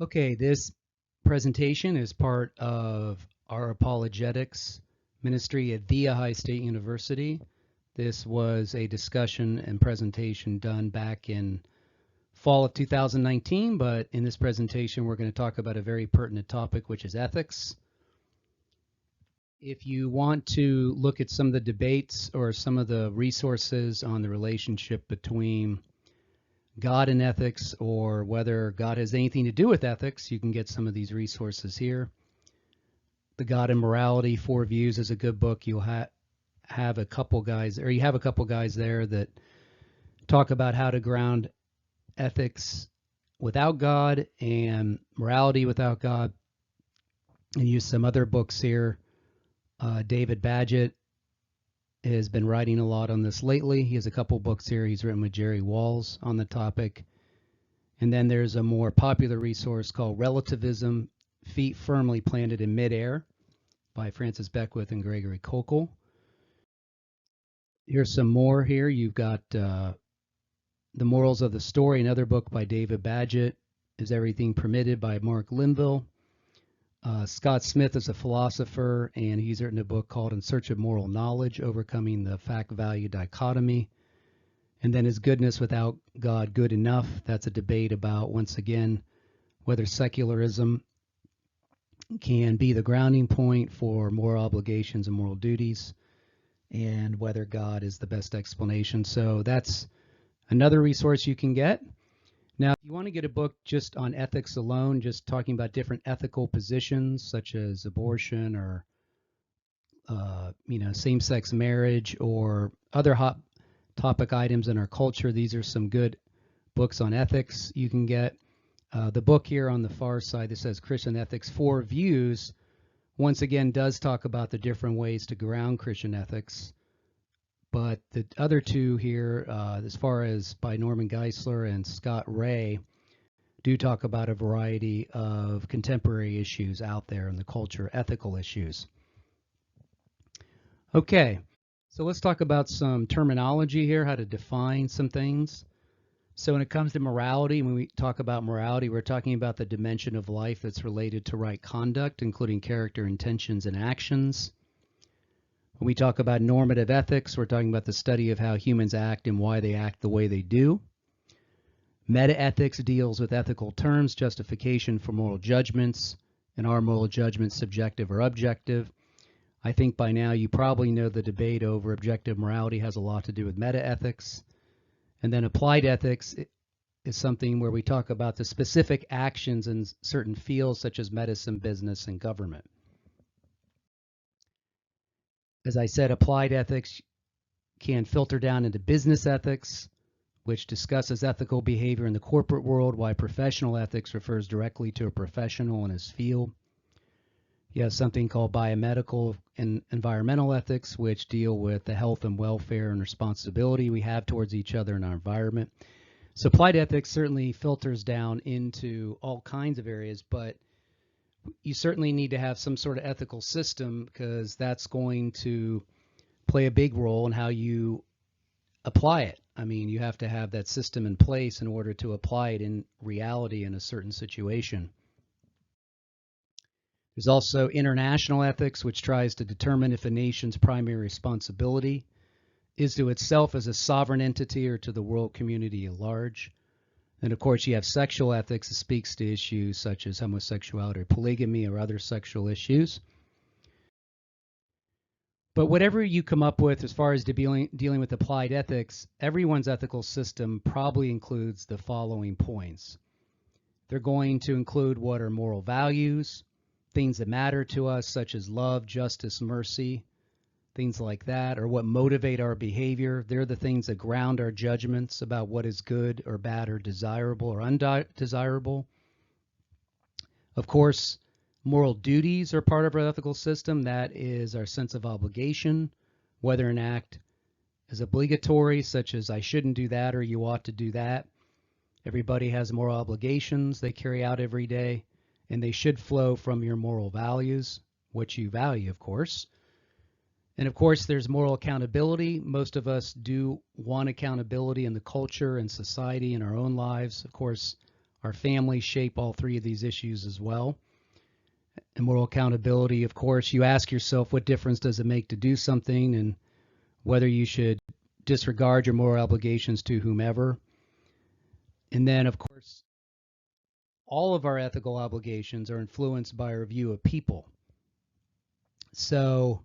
Okay, this presentation is part of our apologetics ministry at The Ohio State University. This was a discussion and presentation done back in fall of 2019, but in this presentation we're going to talk about a very pertinent topic, which is ethics. If you want to look at some of the debates or some of the resources on the relationship between God and ethics, or whether God has anything to do with ethics, you can get some of these resources here. The God and Morality, 4 Views is a good book. You'll have a couple guys there that talk about how to ground ethics without God and morality without God, and use some other books here. David Badgett has been writing a lot on this lately. He has a couple books here he's written with Jerry Walls on the topic. And then there's a more popular resource called Relativism, Feet Firmly Planted in Midair by Francis Beckwith and Gregory Kokel. Here's some more here. You've got The Morals of the Story, another book by David Badgett. Is Everything Permitted by Mark Linville. Scott Smith is a philosopher, and he's written a book called In Search of Moral Knowledge, Overcoming the Fact-Value Dichotomy. And then Is Goodness Without God Good Enough? That's a debate about, once again, whether secularism can be the grounding point for moral obligations and moral duties, and whether God is the best explanation. So that's another resource you can get. Now, if you want to get a book just on ethics alone, just talking about different ethical positions such as abortion or same-sex marriage or other hot topic items in our culture, these are some good books on ethics you can get. The book here on the far side that says Christian Ethics 4 Views, once again, does talk about the different ways to ground Christian ethics. But the other two here, as far as by Norman Geisler and Scott Ray, do talk about a variety of contemporary issues out there in the culture, ethical issues. Okay, so let's talk about some terminology here, how to define some things. So when it comes to morality, when we talk about morality, we're talking about the dimension of life that's related to right conduct, including character, intentions, and actions. When we talk about normative ethics, we're talking about the study of how humans act and why they act the way they do. Metaethics deals with ethical terms, justification for moral judgments, and are moral judgments subjective or objective? I think by now you probably know the debate over objective morality has a lot to do with metaethics. And then applied ethics is something where we talk about the specific actions in certain fields such as medicine, business, and government. As I said, applied ethics can filter down into business ethics, which discusses ethical behavior in the corporate world, while professional ethics refers directly to a professional in his field. You have something called biomedical and environmental ethics, which deal with the health and welfare and responsibility we have towards each other and our environment. So applied ethics certainly filters down into all kinds of areas, but you certainly need to have some sort of ethical system, because that's going to play a big role in how you apply it. I mean, you have to have that system in place in order to apply it in reality in a certain situation. There's also international ethics, which tries to determine if a nation's primary responsibility is to itself as a sovereign entity or to the world community at large. And of course, you have sexual ethics that speaks to issues such as homosexuality or polygamy or other sexual issues. But whatever you come up with as far as dealing with applied ethics, everyone's ethical system probably includes the following points. They're going to include what are moral values, things that matter to us, such as love, justice, mercy, things like that, or what motivate our behavior. They're the things that ground our judgments about what is good or bad or desirable or undesirable. Of course, moral duties are part of our ethical system. That is our sense of obligation, whether an act is obligatory, such as I shouldn't do that or you ought to do that. Everybody has moral obligations they carry out every day, and they should flow from your moral values, what you value, of course. And of course, there's moral accountability. Most of us do want accountability in the culture and society in our own lives. Of course, Our families shape all three of these issues as well. And moral accountability, of course, you ask yourself what difference does it make to do something and whether you should disregard your moral obligations to whomever. And then, of course, all of our ethical obligations are influenced by our view of people. So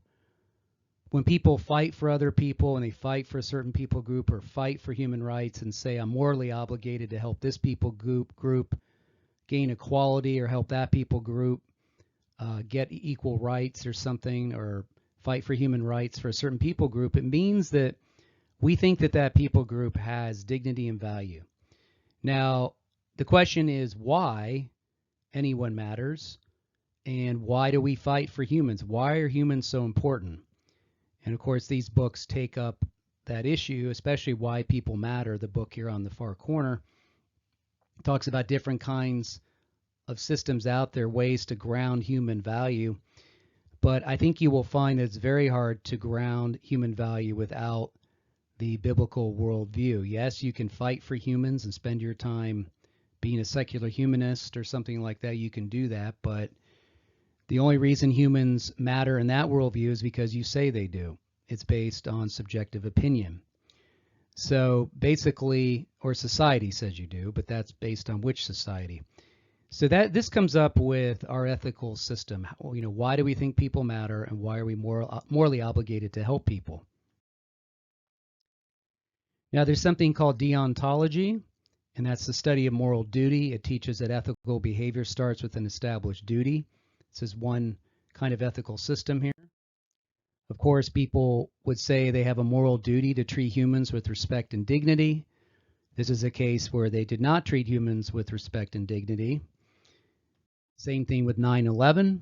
when people fight for other people and they fight for a certain people group or fight for human rights and say, I'm morally obligated to help this people group gain equality or help that people group get equal rights or something, or fight for human rights for a certain people group, it means that we think that that people group has dignity and value. Now, the question is why anyone matters, and why do we fight for humans? Why are humans so important? And of course, these books take up that issue, especially Why People Matter. The book here on the far corner talks about different kinds of systems out there, ways to ground human value. But I think you will find that it's very hard to ground human value without the biblical worldview. Yes, you can fight for humans and spend your time being a secular humanist or something like that. You can do that, but the only reason humans matter in that worldview is because you say they do. It's based on subjective opinion. So basically, or society says you do, but that's based on which society. So this comes up with our ethical system. Why do we think people matter, and why are we morally obligated to help people? Now, there's something called Deontology, and that's the study of moral duty. It teaches that ethical behavior starts with an established duty. This is one kind of ethical system here. Of course, people would say they have a moral duty to treat humans with respect and dignity. This is a case where they did not treat humans with respect and dignity. Same thing with 9/11.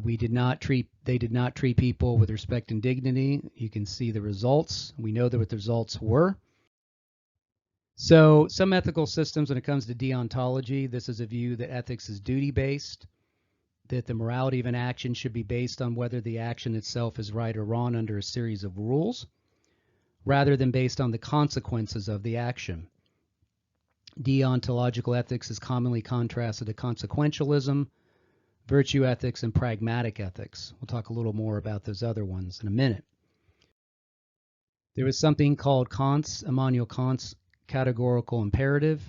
They did not treat people with respect and dignity. You can see the results. We know what the results were. So some ethical systems, when it comes to deontology, this is a view that ethics is duty-based, that the morality of an action should be based on whether the action itself is right or wrong under a series of rules, rather than based on the consequences of the action. Deontological ethics is commonly contrasted to consequentialism, virtue ethics, and pragmatic ethics. We'll talk a little more about those other ones in a minute. There was something called Immanuel Kant's Categorical Imperative,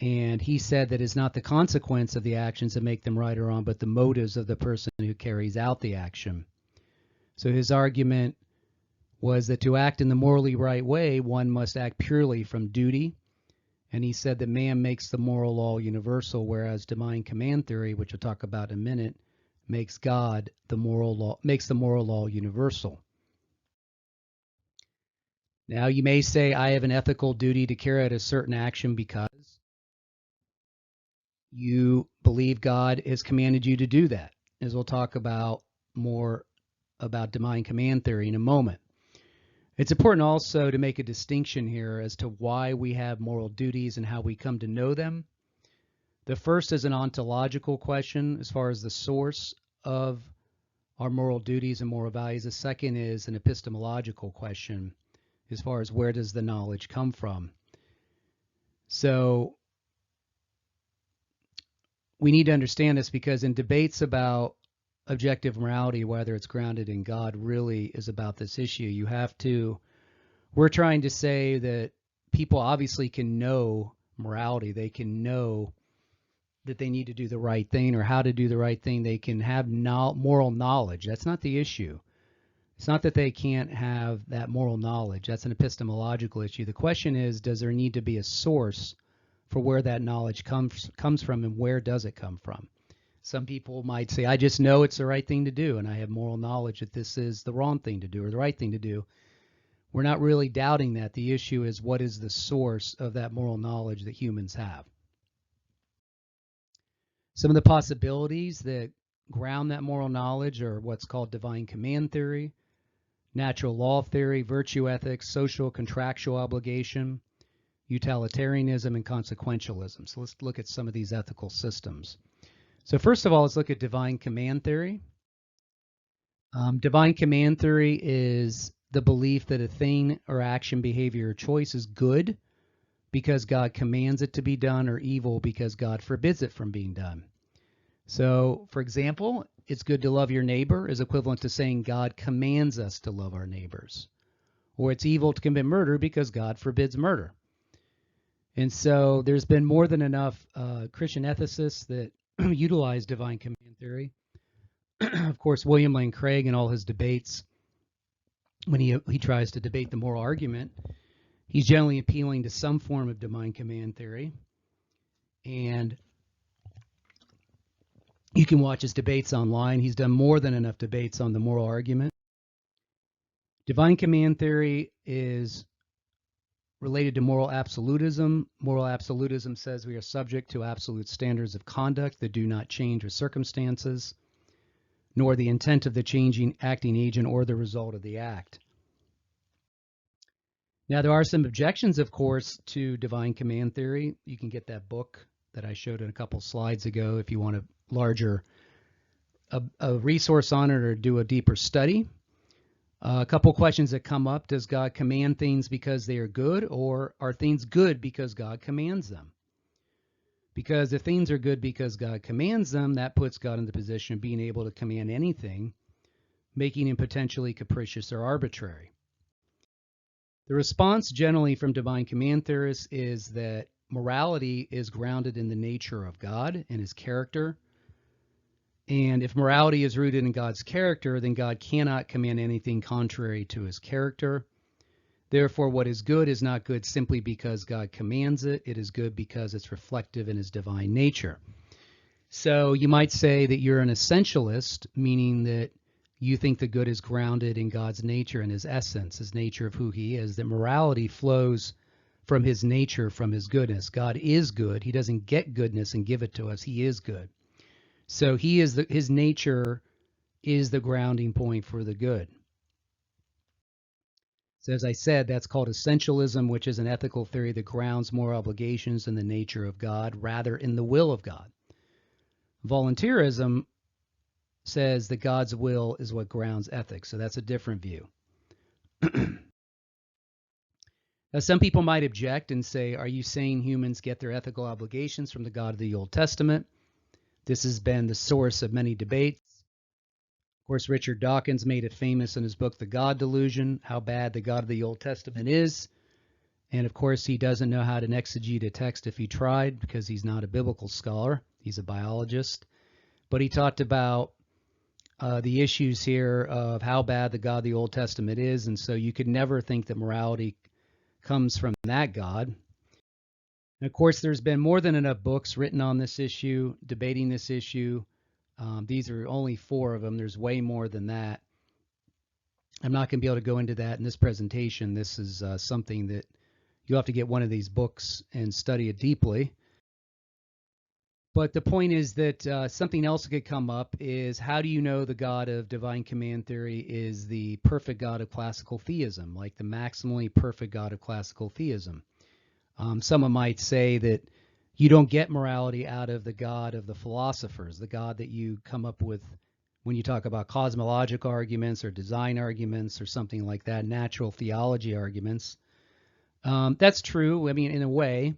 and he said that it's not the consequence of the actions that make them right or wrong, but the motives of the person who carries out the action. So his argument was that to act in the morally right way, one must act purely from duty. And he said that man makes the moral law universal, whereas divine command theory, which we'll talk about in a minute, makes the moral law universal. Now, you may say, I have an ethical duty to carry out a certain action because you believe God has commanded you to do that, as we'll talk about more about divine command theory in a moment. It's important also to make a distinction here as to why we have moral duties and how we come to know them. The first is an ontological question as far as the source of our moral duties and moral values. The second is an epistemological question as far as where does the knowledge come from. So we need to understand this, because in debates about objective morality, whether it's grounded in God, really is about this issue. We're trying to say that people obviously can know morality. They can know that they need to do the right thing or how to do the right thing. They can have moral knowledge. That's not the issue. It's not that they can't have that moral knowledge. That's an epistemological issue. The question is, does there need to be a source for where that knowledge comes from, and where does it come from? Some people might say, I just know it's the right thing to do, and I have moral knowledge that this is the wrong thing to do or the right thing to do. We're not really doubting that. The issue is, what is the source of that moral knowledge that humans have? Some of the possibilities that ground that moral knowledge are what's called divine command theory, natural law theory, virtue ethics, social contractual obligation, utilitarianism, and consequentialism. So let's look at some of these ethical systems. So first of all, let's look at divine command theory. Divine command theory is the belief that a thing or action, behavior, or choice is good because God commands it to be done, or evil because God forbids it from being done. So, for example, it's good to love your neighbor is equivalent to saying God commands us to love our neighbors. Or it's evil to commit murder because God forbids murder. And so there's been more than enough Christian ethicists that utilize divine command theory. Of course, William Lane Craig in all his debates, when he tries to debate the moral argument, he's generally appealing to some form of divine command theory. And you can watch his debates online. He's done more than enough debates on the moral argument. Divine command theory is related to moral absolutism. Moral absolutism says we are subject to absolute standards of conduct that do not change with circumstances, nor the intent of the changing acting agent or the result of the act. Now, there are some objections, of course, to divine command theory. You can get that book that I showed in a couple slides ago if you want a larger a resource on it or do a deeper study. A couple questions that come up. Does God command things because they are good, or are things good because God commands them? Because if things are good because God commands them, that puts God in the position of being able to command anything, making him potentially capricious or arbitrary. The response generally from divine command theorists is that morality is grounded in the nature of God and his character. And if morality is rooted in God's character, then God cannot command anything contrary to his character. Therefore, what is good is not good simply because God commands it. It is good because it's reflective in his divine nature. So you might say that you're an essentialist, meaning that you think the good is grounded in God's nature and his essence, his nature of who he is, that morality flows from his nature, from his goodness. God is good. He doesn't get goodness and give it to us. He is good. So he is his nature is the grounding point for the good. So as I said, that's called essentialism, which is an ethical theory that grounds moral obligations in the nature of God rather in the will of God. Voluntarism says that God's will is what grounds ethics. So that's a different view. Now, some people might object and say, are you saying humans get their ethical obligations from the God of the Old Testament? This has been the source of many debates. Of course, Richard Dawkins made it famous in his book, The God Delusion, how bad the God of the Old Testament is. And of course, he doesn't know how to exegete a text if he tried, because he's not a biblical scholar. He's a biologist. But he talked about the issues here of how bad the God of the Old Testament is. And so you could never think that morality comes from that God. And of course, there's been more than enough books written on this issue, debating this issue. These are only 4 of them. There's way more than that. I'm not going to be able to go into that in this presentation. This is something that you'll have to get one of these books and study it deeply. But the point is that something else that could come up is, how do you know the God of divine command theory is the perfect God of classical theism, like the maximally perfect God of classical theism? Someone might say that you don't get morality out of the God of the philosophers, the God that you come up with when you talk about cosmological arguments or design arguments or something like that, natural theology arguments. That's true, I mean, in a way,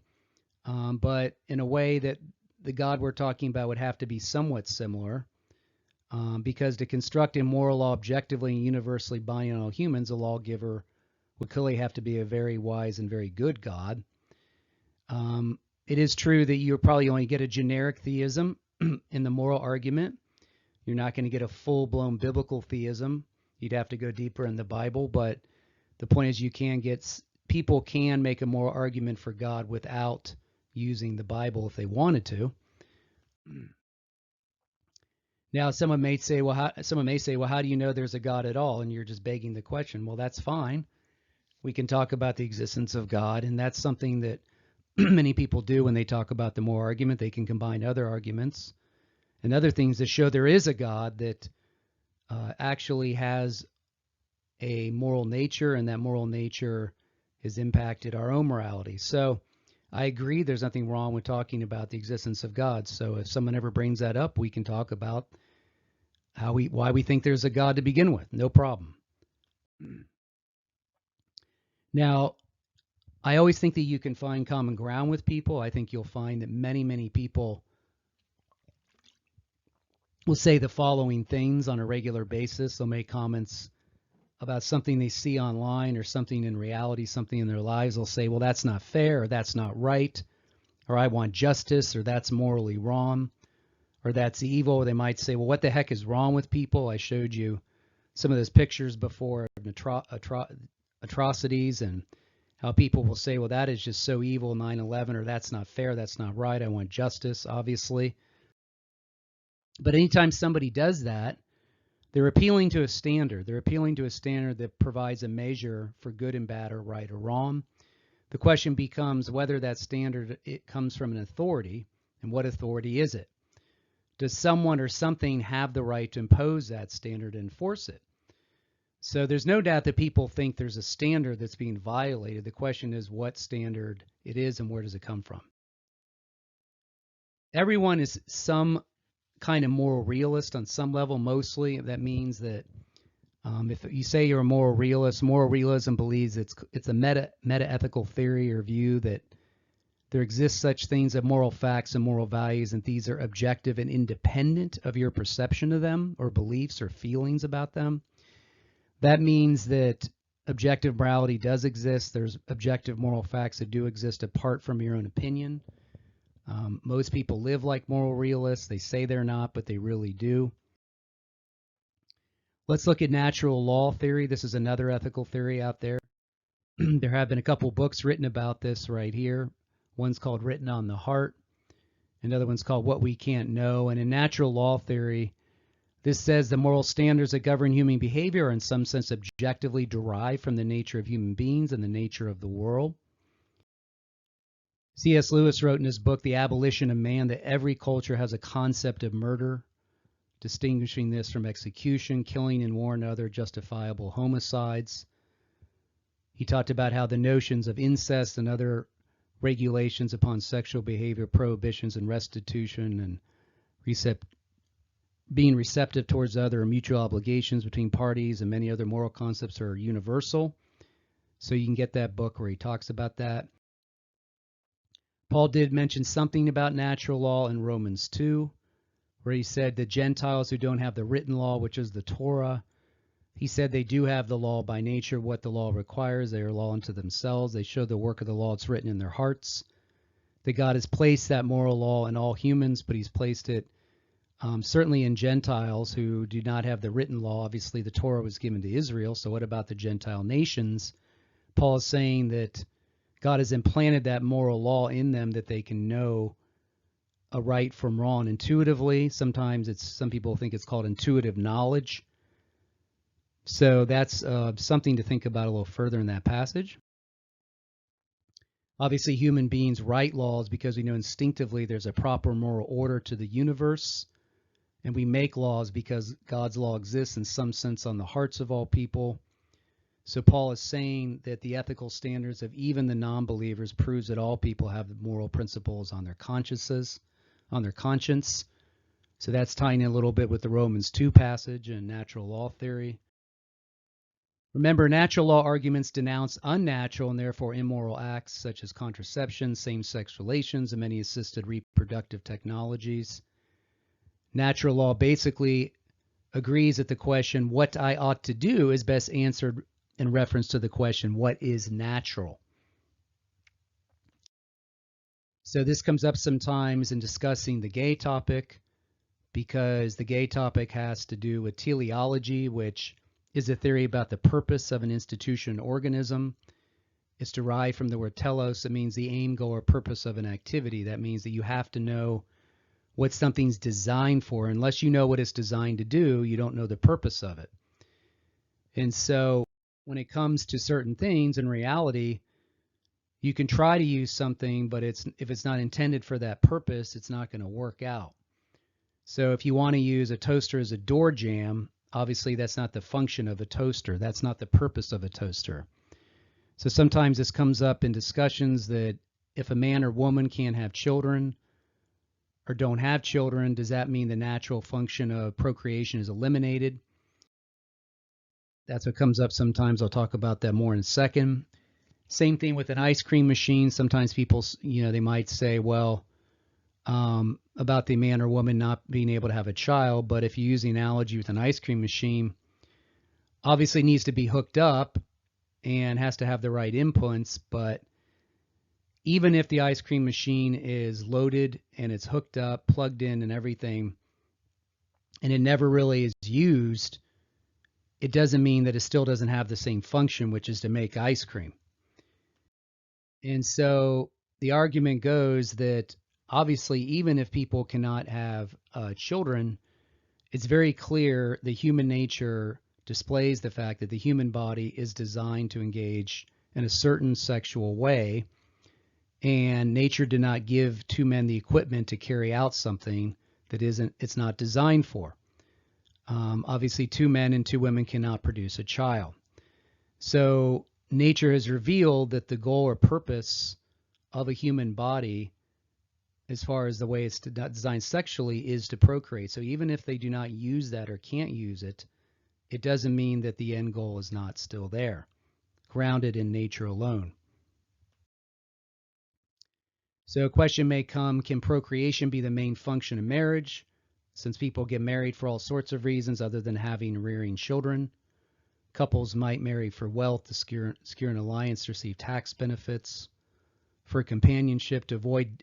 but in a way that the God we're talking about would have to be somewhat similar, because to construct a moral law objectively and universally binding on all humans, a lawgiver would clearly have to be a very wise and very good God. It is true that you'll probably only get a generic theism in the moral argument. You're not going to get a full-blown biblical theism. You'd have to go deeper in the Bible, but the point is people can make a moral argument for God without using the Bible if they wanted to. Now, someone may say, well, how do you know there's a God at all? And you're just begging the question. Well, that's fine. We can talk about the existence of God, and that's something that many people do when they talk about the moral argument. They can combine other arguments and other things that show there is a God that actually has a moral nature, and that moral nature has impacted our own morality. So I agree there's nothing wrong with talking about the existence of God. So if someone ever brings that up, we can talk about why we think there's a God to begin with. No problem. Now, I always think that you can find common ground with people. I think you'll find that many, many people will say the following things on a regular basis. They'll make comments about something they see online or something in reality, something in their lives. They'll say, well, that's not fair, or that's not right, or I want justice, or that's morally wrong, or that's evil. They might say, well, what the heck is wrong with people? I showed you some of those pictures before of atrocities and how people will say, well, that is just so evil, 9/11, or that's not fair, that's not right, I want justice, obviously. But anytime somebody does that, they're appealing to a standard. They're appealing to a standard that provides a measure for good and bad or right or wrong. The question becomes whether that standard, it comes from an authority, and what authority is it? Does someone or something have the right to impose that standard and enforce it? So there's no doubt that people think there's a standard that's being violated. The question is what standard it is and where does it come from? Everyone is some kind of moral realist on some level, mostly. That means that if you say you're a moral realist, moral realism believes it's a meta-ethical theory or view that there exist such things as moral facts and moral values, and these are objective and independent of your perception of them or beliefs or feelings about them. That means that objective morality does exist. There's objective moral facts that do exist apart from your own opinion. Most people live like moral realists. They say they're not, but they really do. Let's look at natural law theory. This is another ethical theory out there. There have been a couple books written about this right here. One's called Written on the Heart. Another one's called What We Can't Know. And in natural law theory, this says the moral standards that govern human behavior are in some sense objectively derived from the nature of human beings and the nature of the world. C.S. Lewis wrote in his book, The Abolition of Man, that every culture has a concept of murder, distinguishing this from execution, killing in war, and other justifiable homicides. He talked about how the notions of incest and other regulations upon sexual behavior, prohibitions and restitution, and being receptive towards other mutual obligations between parties and many other moral concepts are universal. So you can get that book where he talks about that. Paul did mention something about natural law in Romans 2, where he said the Gentiles who don't have the written law, which is the Torah, he said they do have the law by nature, what the law requires. They are law unto themselves. They show the work of the law. It's written in their hearts. That God has placed that moral law in all humans, but he's placed it certainly in Gentiles who do not have the written law. Obviously, the Torah was given to Israel, so what about the Gentile nations? Paul is saying that God has implanted that moral law in them that they can know a right from wrong intuitively. Sometimes some people think it's called intuitive knowledge. So that's something to think about a little further in that passage. Obviously, human beings write laws because we know instinctively there's a proper moral order to the universe. And we make laws because God's law exists in some sense on the hearts of all people. So Paul is saying that the ethical standards of even the non-believers proves that all people have moral principles on their consciences, on their conscience. So that's tying in a little bit with the Romans 2 passage and natural law theory. Remember, natural law arguments denounce unnatural and therefore immoral acts such as contraception, same-sex relations, and many assisted reproductive technologies. Natural law basically agrees that the question, what I ought to do, is best answered in reference to the question, what is natural? So this comes up sometimes in discussing the gay topic, because the gay topic has to do with teleology, which is a theory about the purpose of an institution or organism. It's derived from the word telos. It means the aim, goal, or purpose of an activity. That means that you have to know what something's designed for. Unless you know what it's designed to do, you don't know the purpose of it. And so when it comes to certain things, in reality, you can try to use something, but if it's not intended for that purpose, it's not going to work out. So if you want to use a toaster as a door jamb, obviously that's not the function of a toaster. That's not the purpose of a toaster. So sometimes this comes up in discussions that if a man or woman can't have children or don't have children, does that mean the natural function of procreation is eliminated? That's what comes up sometimes. I'll talk about that more in a second. Same thing with an ice cream machine. Sometimes people, they might say, well, about the man or woman not being able to have a child. But if you use the analogy with an ice cream machine, obviously it needs to be hooked up and has to have the right inputs. But even if the ice cream machine is loaded and it's hooked up, plugged in and everything, and it never really is used, it doesn't mean that it still doesn't have the same function, which is to make ice cream. And so the argument goes that obviously, even if people cannot have children, it's very clear that human nature displays the fact that the human body is designed to engage in a certain sexual way, and nature did not give two men the equipment to carry out something that it's not designed for. Obviously, two men and two women cannot produce a child. So nature has revealed that the goal or purpose of a human body, as far as the way it's designed sexually, is to procreate. So even if they do not use that or can't use it, it doesn't mean that the end goal is not still there, grounded in nature alone. So a question may come, can procreation be the main function of marriage? Since people get married for all sorts of reasons other than having and rearing children. Couples might marry for wealth, to secure an alliance, to receive tax benefits, for companionship, to avoid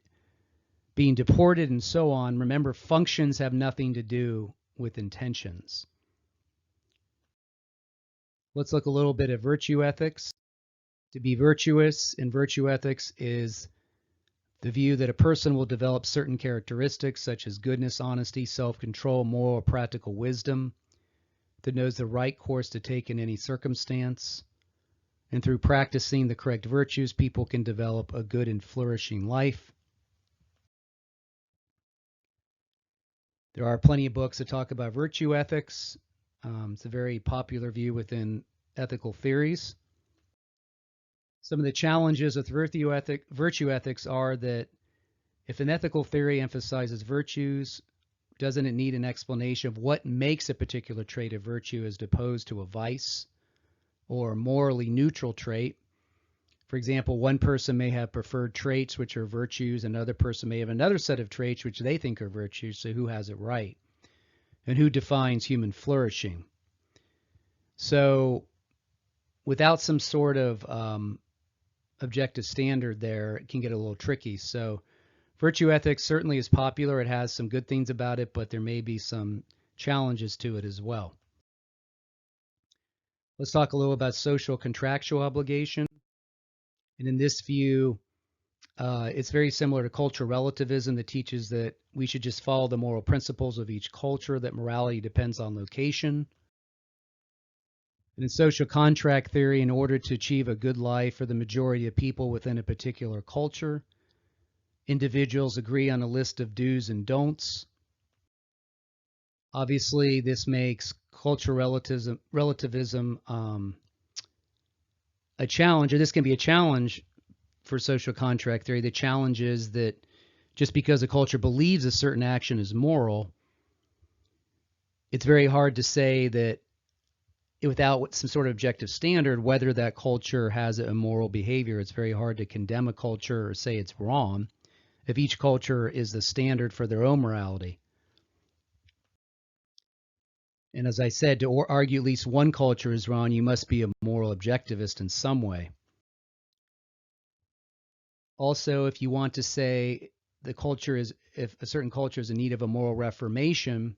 being deported, and so on. Remember, functions have nothing to do with intentions. Let's look a little bit at virtue ethics. To be virtuous in virtue ethics is the view that a person will develop certain characteristics such as goodness, honesty, self-control, moral or practical wisdom, that knows the right course to take in any circumstance. And through practicing the correct virtues, people can develop a good and flourishing life. There are plenty of books that talk about virtue ethics. It's a very popular view within ethical theories. Some of the challenges with virtue ethics are that if an ethical theory emphasizes virtues, doesn't it need an explanation of what makes a particular trait a virtue as opposed to a vice or a morally neutral trait? For example, one person may have preferred traits which are virtues, and another person may have another set of traits which they think are virtues, so who has it right? And who defines human flourishing? So without some sort of objective standard there, it can get a little tricky. So virtue ethics certainly is popular. It has some good things about it, but there may be some challenges to it as well. Let's talk a little about social contractual obligation. And in this view, it's very similar to cultural relativism that teaches that we should just follow the moral principles of each culture, that morality depends on location. And in social contract theory, in order to achieve a good life for the majority of people within a particular culture, individuals agree on a list of do's and don'ts. Obviously, this makes cultural relativism a challenge, or this can be a challenge for social contract theory. The challenge is that just because a culture believes a certain action is moral, it's very hard to say that without some sort of objective standard, whether that culture has a immoral behavior. It's very hard to condemn a culture or say it's wrong if each culture is the standard for their own morality. And as I said, to argue at least one culture is wrong, you must be a moral objectivist in some way. Also, if you want to say if a certain culture is in need of a moral reformation,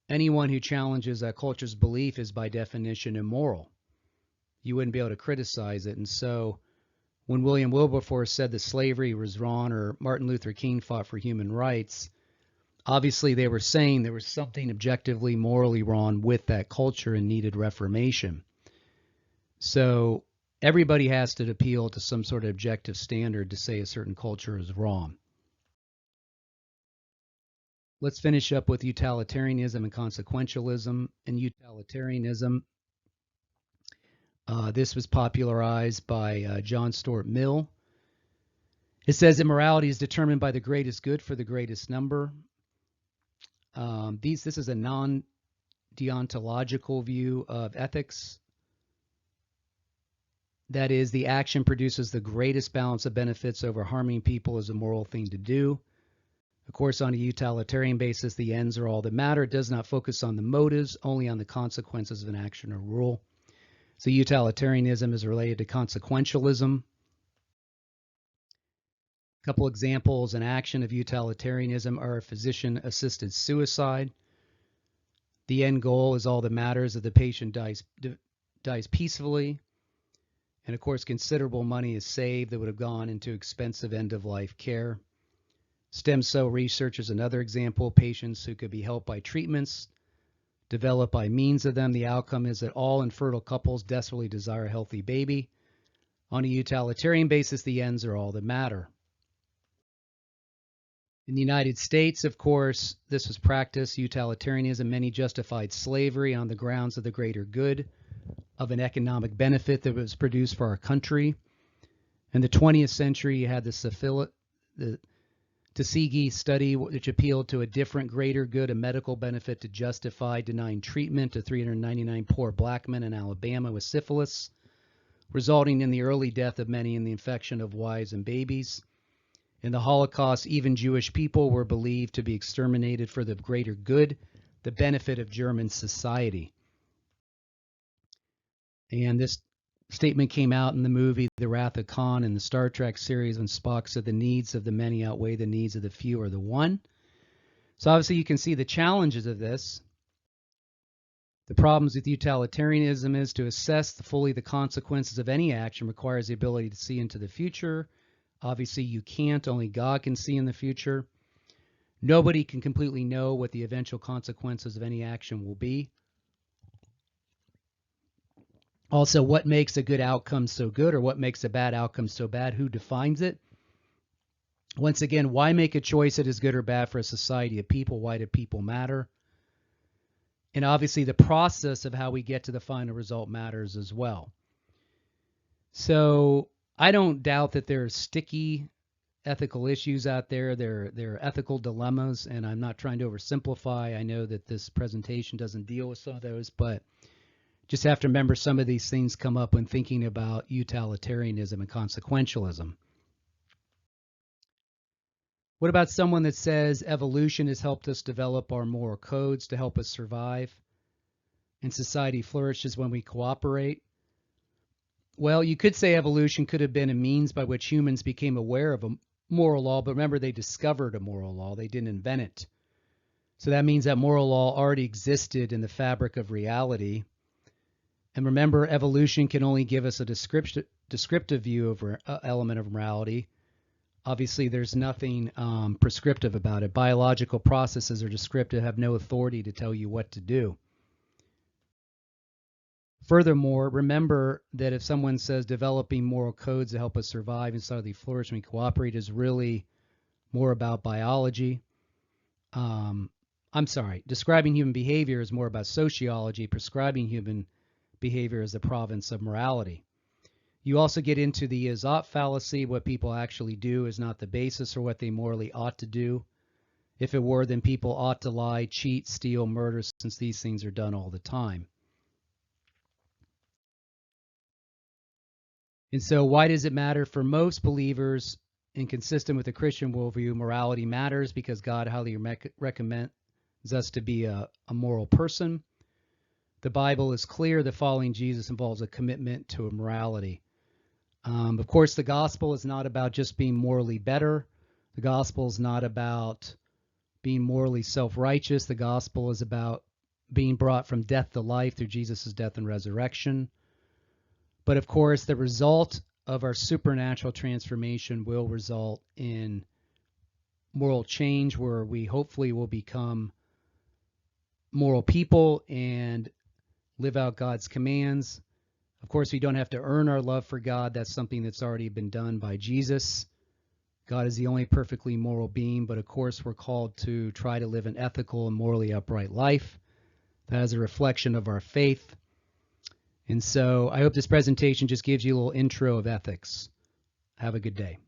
anyone who challenges that culture's belief is by definition immoral. You wouldn't be able to criticize it. And so when William Wilberforce said that slavery was wrong, or Martin Luther King fought for human rights, obviously they were saying there was something objectively morally wrong with that culture and needed reformation. So everybody has to appeal to some sort of objective standard to say a certain culture is wrong. Let's finish up with utilitarianism and consequentialism. In utilitarianism, this was popularized by John Stuart Mill. It says that morality is determined by the greatest good for the greatest number. This is a non-deontological view of ethics. That is, the action produces the greatest balance of benefits over harming people is a moral thing to do. Of course, on a utilitarian basis, the ends are all that matter. It does not focus on the motives, only on the consequences of an action or rule. So utilitarianism is related to consequentialism. A couple examples in action of utilitarianism are physician-assisted suicide. The end goal is all that matters, that the patient dies peacefully. And of course, considerable money is saved that would have gone into expensive end-of-life care. Stem cell research is another example. Patients who could be helped by treatments developed by means of them. The outcome is that all infertile couples desperately desire a healthy baby. On a utilitarian basis, the ends are all that matter. In the United States, of course, this was practiced, utilitarianism. Many justified slavery on the grounds of the greater good, of an economic benefit that was produced for our country. In the 20th century, you had the Tuskegee study, which appealed to a different greater good, a medical benefit to justify denying treatment to 399 poor black men in Alabama with syphilis, resulting in the early death of many and the infection of wives and babies. In the Holocaust, even Jewish people were believed to be exterminated for the greater good, the benefit of German society. And this statement came out in the movie The Wrath of Khan and the Star Trek series when Spock said the needs of the many outweigh the needs of the few or the one. So obviously you can see the challenges of this. The problems with utilitarianism is to assess fully the consequences of any action requires the ability to see into the future. Obviously you can't, only God can see in the future. Nobody can completely know what the eventual consequences of any action will be. Also, what makes a good outcome so good, or what makes a bad outcome so bad? Who defines it? Once again, why make a choice that is good or bad for a society of people? Why do people matter? And obviously, the process of how we get to the final result matters as well. So I don't doubt that there are sticky ethical issues out there. There are ethical dilemmas, and I'm not trying to oversimplify. I know that this presentation doesn't deal with some of those, but just have to remember some of these things come up when thinking about utilitarianism and consequentialism. What about someone that says evolution has helped us develop our moral codes to help us survive and society flourishes when we cooperate? Well, you could say evolution could have been a means by which humans became aware of a moral law, but remember they discovered a moral law. They didn't invent it. So that means that moral law already existed in the fabric of reality. And remember, evolution can only give us a descriptive view of an element of morality. Obviously, there's nothing prescriptive about it. Biological processes are descriptive, have no authority to tell you what to do. Furthermore, remember that if someone says developing moral codes to help us survive and society flourish and cooperate is really more about biology. Describing human behavior is more about sociology. Prescribing human behavior is the province of morality. You also get into the is-ought fallacy. What people actually do is not the basis for what they morally ought to do. If it were, then people ought to lie, cheat, steal, murder, since these things are done all the time. And so why does it matter? For most believers, and consistent with the Christian worldview, morality matters because God highly recommends us to be a moral person. The Bible is clear that following Jesus involves a commitment to a morality. Of course, the gospel is not about just being morally better. The gospel is not about being morally self-righteous. The gospel is about being brought from death to life through Jesus' death and resurrection. But of course, the result of our supernatural transformation will result in moral change where we hopefully will become moral people and live out God's commands. Of course, we don't have to earn our love for God. That's something that's already been done by Jesus. God is the only perfectly moral being, but of course we're called to try to live an ethical and morally upright life. That is a reflection of our faith. And so I hope this presentation just gives you a little intro of ethics. Have a good day.